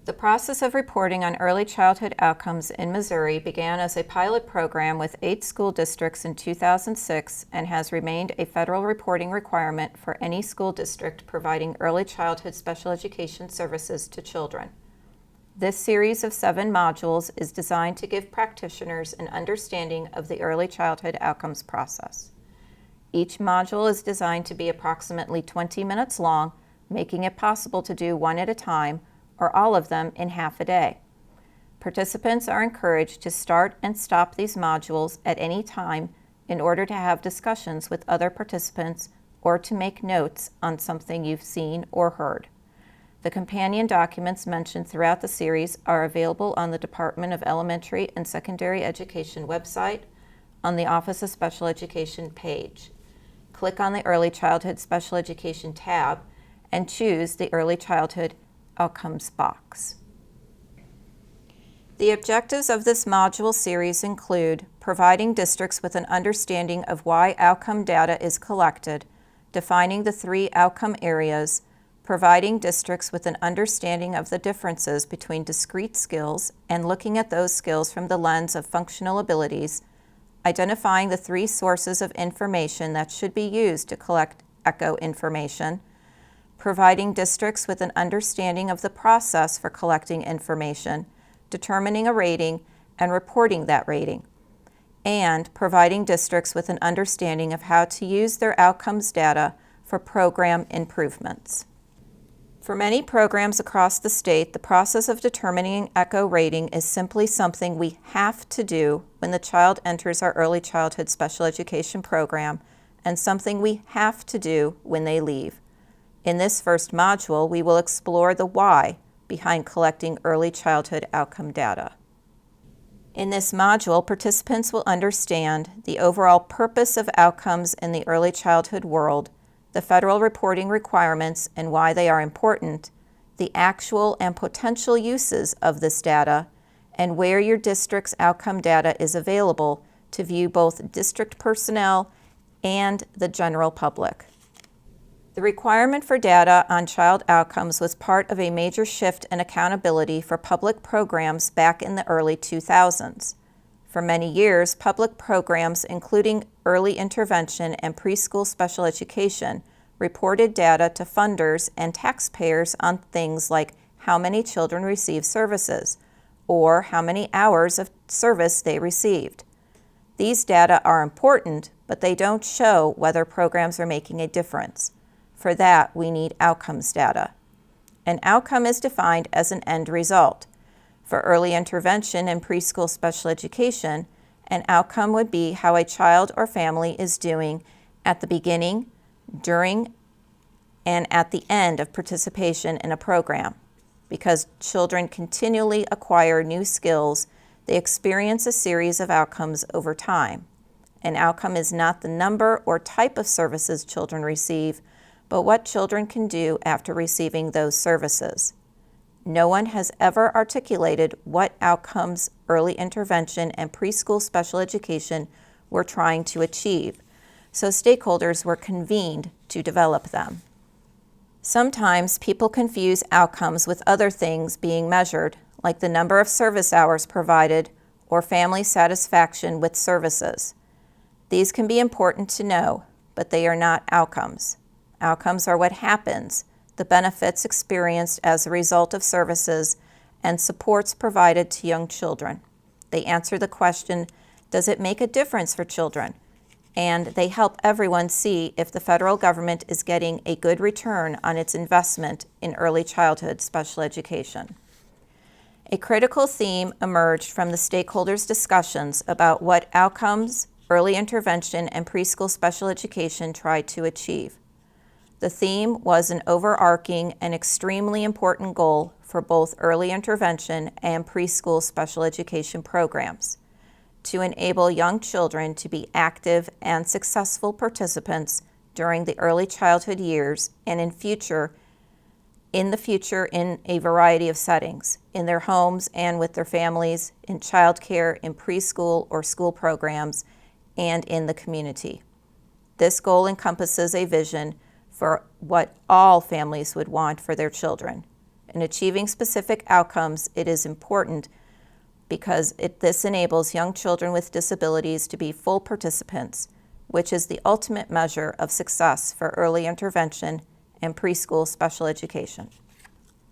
The process of reporting on early childhood outcomes in Missouri began as a pilot program with 8 school districts in 2006 and has remained a federal reporting requirement for any school district providing early childhood special education services to children. This series of 7 modules is designed to give practitioners an understanding of the early childhood outcomes process. Each module is designed to be approximately 20 minutes long, making it possible to do one at a time, or all of them in half a day. Participants are encouraged to start and stop these modules at any time in order to have discussions with other participants or to make notes on something you've seen or heard. The companion documents mentioned throughout the series are available on the Department of Elementary and Secondary Education website on the Office of Special Education page. Click on the Early Childhood Special Education tab and choose the Early Childhood Outcomes box. The objectives of this module series include providing districts with an understanding of why outcome data is collected, defining the 3 outcome areas, providing districts with an understanding of the differences between discrete skills and looking at those skills from the lens of functional abilities, identifying the 3 sources of information that should be used to collect ECHO information, providing districts with an understanding of the process for collecting information, determining a rating, and reporting that rating, and providing districts with an understanding of how to use their outcomes data for program improvements. For many programs across the state, the process of determining ECHO rating is simply something we have to do when the child enters our early childhood special education program and something we have to do when they leave. In this first module, we will explore the why behind collecting early childhood outcome data. In this module, participants will understand the overall purpose of outcomes in the early childhood world, the federal reporting requirements and why they are important, the actual and potential uses of this data, and where your district's outcome data is available to view both district personnel and the general public. The requirement for data on child outcomes was part of a major shift in accountability for public programs back in the early 2000s. For many years, public programs, including early intervention and preschool special education, reported data to funders and taxpayers on things like how many children receive services or how many hours of service they received. These data are important, but they don't show whether programs are making a difference. For that, we need outcomes data. An outcome is defined as an end result. For early intervention and preschool special education, an outcome would be how a child or family is doing at the beginning, during, and at the end of participation in a program. Because children continually acquire new skills, they experience a series of outcomes over time. An outcome is not the number or type of services children receive, but what children can do after receiving those services. No one has ever articulated what outcomes early intervention and preschool special education were trying to achieve, so stakeholders were convened to develop them. Sometimes people confuse outcomes with other things being measured, like the number of service hours provided or family satisfaction with services. These can be important to know, but they are not outcomes. Outcomes are what happens, the benefits experienced as a result of services, and supports provided to young children. They answer the question, does it make a difference for children? And they help everyone see if the federal government is getting a good return on its investment in early childhood special education. A critical theme emerged from the stakeholders' discussions about what outcomes early intervention and preschool special education tried to achieve. The theme was an overarching and extremely important goal for both early intervention and preschool special education programs: to enable young children to be active and successful participants during the early childhood years and in the future in a variety of settings, in their homes and with their families, in childcare, in preschool or school programs, and in the community. This goal encompasses a vision for what all families would want for their children: In achieving specific outcomes, it is important because this enables young children with disabilities to be full participants, which is the ultimate measure of success for early intervention and preschool special education.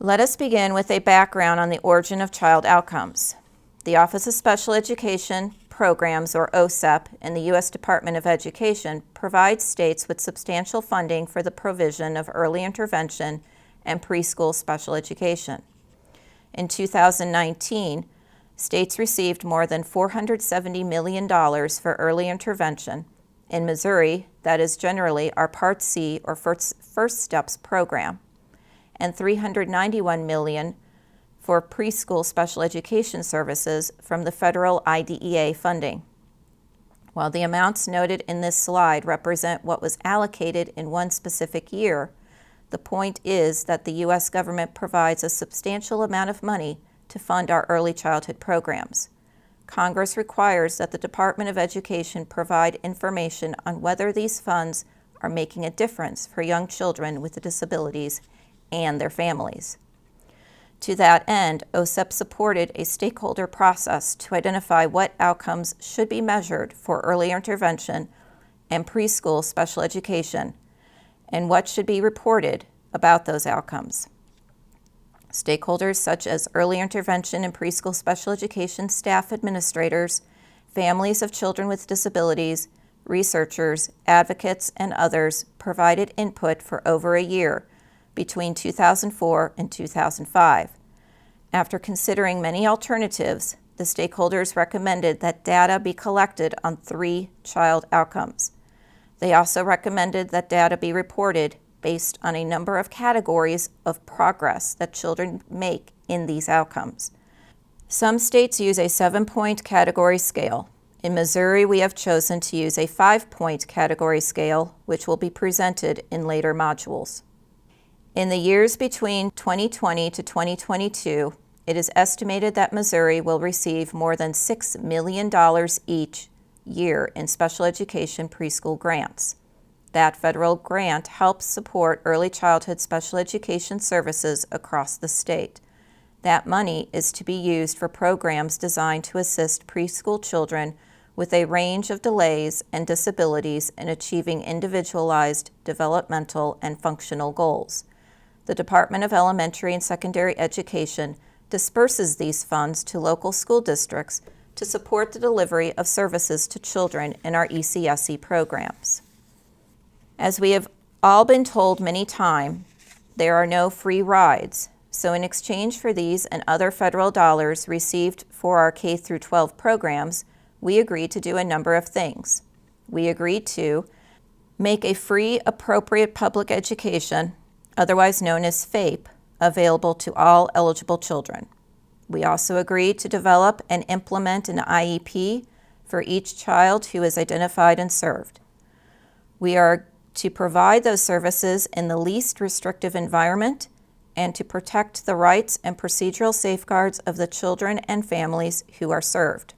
Let us begin with a background on the origin of child outcomes. The Office of Special Education Programs, or OSEP, in the U.S. Department of Education provides states with substantial funding for the provision of early intervention and preschool special education. In 2019, states received more than $470 million for early intervention. In Missouri, that is generally our Part C or First Steps program, and $391 million for preschool special education services from the federal IDEA funding. While the amounts noted in this slide represent what was allocated in one specific year, the point is that the U.S. government provides a substantial amount of money to fund our early childhood programs. Congress requires that the Department of Education provide information on whether these funds are making a difference for young children with disabilities and their families. To that end, OSEP supported a stakeholder process to identify what outcomes should be measured for early intervention and preschool special education, and what should be reported about those outcomes. Stakeholders such as early intervention and preschool special education staff administrators, families of children with disabilities, researchers, advocates, and others provided input for over a year between 2004 and 2005. After considering many alternatives, the stakeholders recommended that data be collected on 3 child outcomes. They also recommended that data be reported based on a number of categories of progress that children make in these outcomes. Some states use a 7-point category scale. In Missouri, we have chosen to use a 5-point category scale, which will be presented in later modules. In the years between 2020 to 2022, it is estimated that Missouri will receive more than $6 million each year in special education preschool grants. That federal grant helps support early childhood special education services across the state. That money is to be used for programs designed to assist preschool children with a range of delays and disabilities in achieving individualized developmental and functional goals. The Department of Elementary and Secondary Education disperses these funds to local school districts to support the delivery of services to children in our ECSE programs. As we have all been told many times, there are no free rides. So in exchange for these and other federal dollars received for our K-12 programs, we agreed to do a number of things. We agreed to make a free appropriate public education, otherwise known as FAPE, available to all eligible children. We also agreed to develop and implement an IEP for each child who is identified and served. We are to provide those services in the least restrictive environment and to protect the rights and procedural safeguards of the children and families who are served.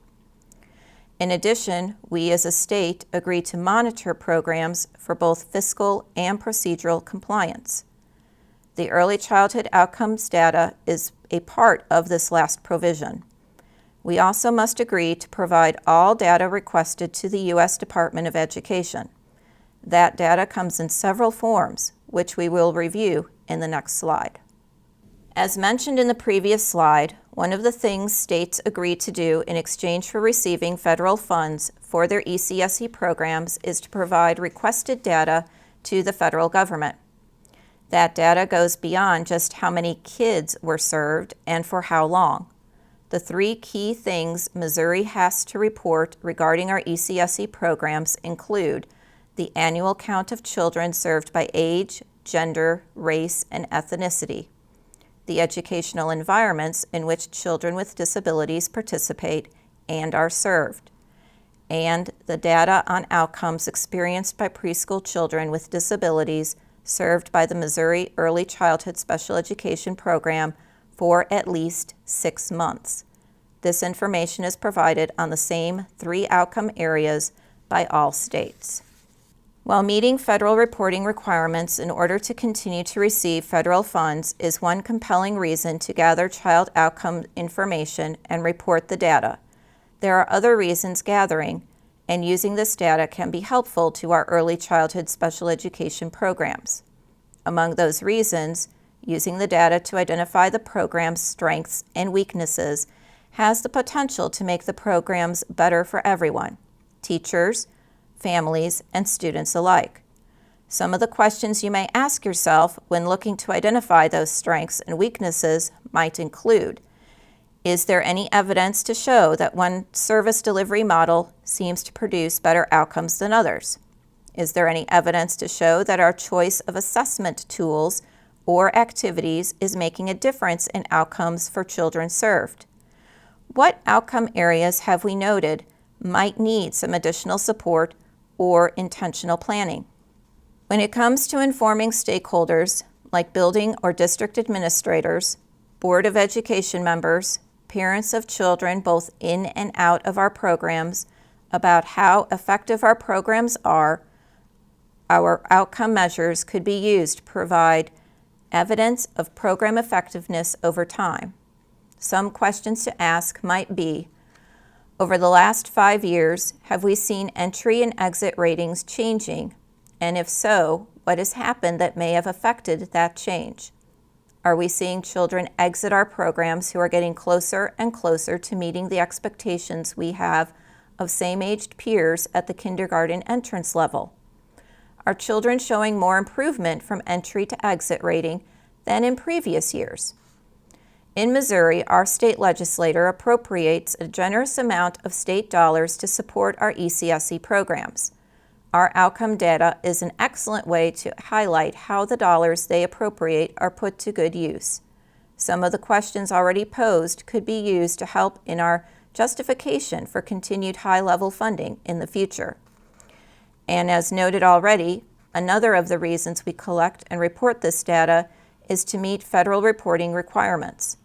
In addition, we as a state agreed to monitor programs for both fiscal and procedural compliance. The early childhood outcomes data is a part of this last provision. We also must agree to provide all data requested to the U.S. Department of Education. That data comes in several forms, which we will review in the next slide. As mentioned in the previous slide, one of the things states agreed to do in exchange for receiving federal funds for their ECSE programs is to provide requested data to the federal government. That data goes beyond just how many kids were served and for how long. The 3 key things Missouri has to report regarding our ECSE programs include the annual count of children served by age, gender, race, and ethnicity, the educational environments in which children with disabilities participate and are served, and the data on outcomes experienced by preschool children with disabilities served by the Missouri Early Childhood Special Education Program for at least 6 months. This information is provided on the same 3 outcome areas by all states. While meeting federal reporting requirements in order to continue to receive federal funds is one compelling reason to gather child outcome information and report the data, there are other reasons gathering and using this data can be helpful to our early childhood special education programs. Among those reasons, using the data to identify the program's strengths and weaknesses has the potential to make the programs better for everyone, teachers, families, and students alike. Some of the questions you may ask yourself when looking to identify those strengths and weaknesses might include: is there any evidence to show that one service delivery model seems to produce better outcomes than others? Is there any evidence to show that our choice of assessment tools or activities is making a difference in outcomes for children served? What outcome areas have we noted might need some additional support or intentional planning? When it comes to informing stakeholders like building or district administrators, Board of Education members, parents of children both in and out of our programs about how effective our programs are, our outcome measures could be used to provide evidence of program effectiveness over time. Some questions to ask might be: over the last 5 years, have we seen entry and exit ratings changing? And if so, what has happened that may have affected that change? Are we seeing children exit our programs who are getting closer and closer to meeting the expectations we have of same-aged peers at the kindergarten entrance level? Are children showing more improvement from entry to exit rating than in previous years? In Missouri, our state legislature appropriates a generous amount of state dollars to support our ECSE programs. Our outcome data is an excellent way to highlight how the dollars they appropriate are put to good use. Some of the questions already posed could be used to help in our justification for continued high-level funding in the future. And as noted already, another of the reasons we collect and report this data is to meet federal reporting requirements.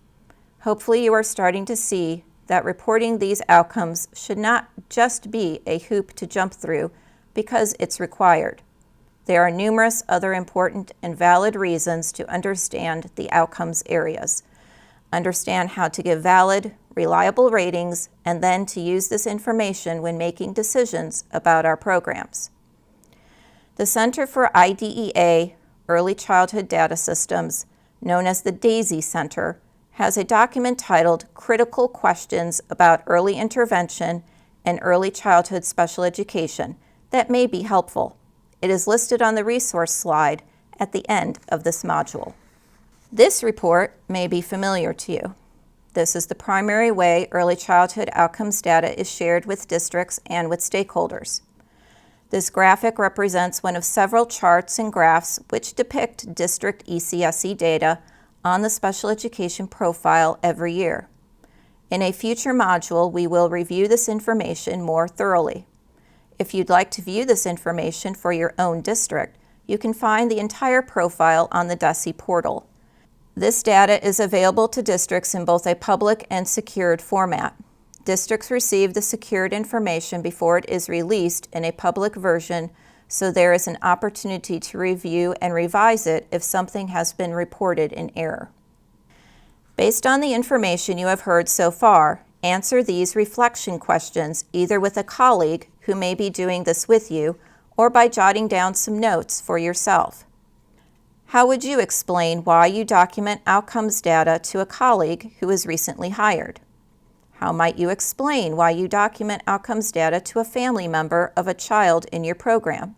Hopefully you are starting to see that reporting these outcomes should not just be a hoop to jump through because it's required. There are numerous other important and valid reasons to understand the outcomes areas, understand how to give valid, reliable ratings, and then to use this information when making decisions about our programs. The Center for IDEA Early Childhood Data Systems, known as the DAISY Center, has a document titled Critical Questions About Early Intervention and Early Childhood Special Education that may be helpful. It is listed on the resource slide at the end of this module. This report may be familiar to you. This is the primary way early childhood outcomes data is shared with districts and with stakeholders. This graphic represents one of several charts and graphs which depict district ECSE data on the special education profile every year. In a future module, we will review this information more thoroughly. If you'd like to view this information for your own district, you can find the entire profile on the DESE portal. This data is available to districts in both a public and secured format. Districts receive the secured information before it is released in a public version, so there is an opportunity to review and revise it if something has been reported in error. Based on the information you have heard so far, answer these reflection questions either with a colleague who may be doing this with you or by jotting down some notes for yourself. How would you explain why you document outcomes data to a colleague who is recently hired? How might you explain why you document outcomes data to a family member of a child in your program?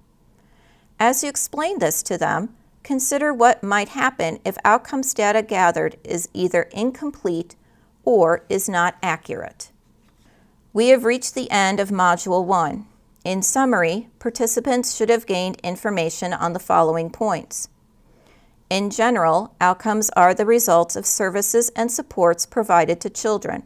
As you explain this to them, consider what might happen if outcomes data gathered is either incomplete or is not accurate. We have reached the end of Module 1. In summary, participants should have gained information on the following points. In general, outcomes are the results of services and supports provided to children.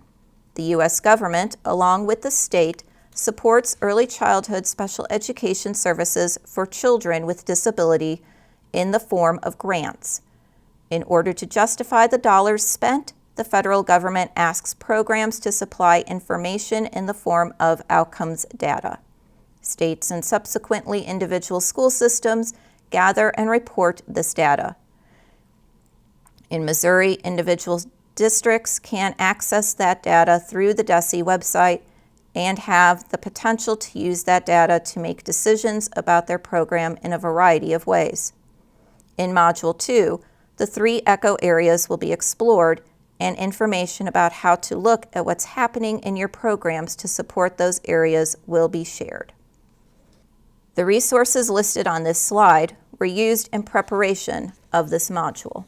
The U.S. government, along with the state, supports early childhood special education services for children with disability in the form of grants. In order to justify the dollars spent, the federal government asks programs to supply information in the form of outcomes data. States and subsequently individual school systems gather and report this data. In Missouri, individual districts can access that data through the DESE website and have the potential to use that data to make decisions about their program in a variety of ways. In Module 2, the 3 ECHO areas will be explored, and information about how to look at what's happening in your programs to support those areas will be shared. The resources listed on this slide were used in preparation of this module.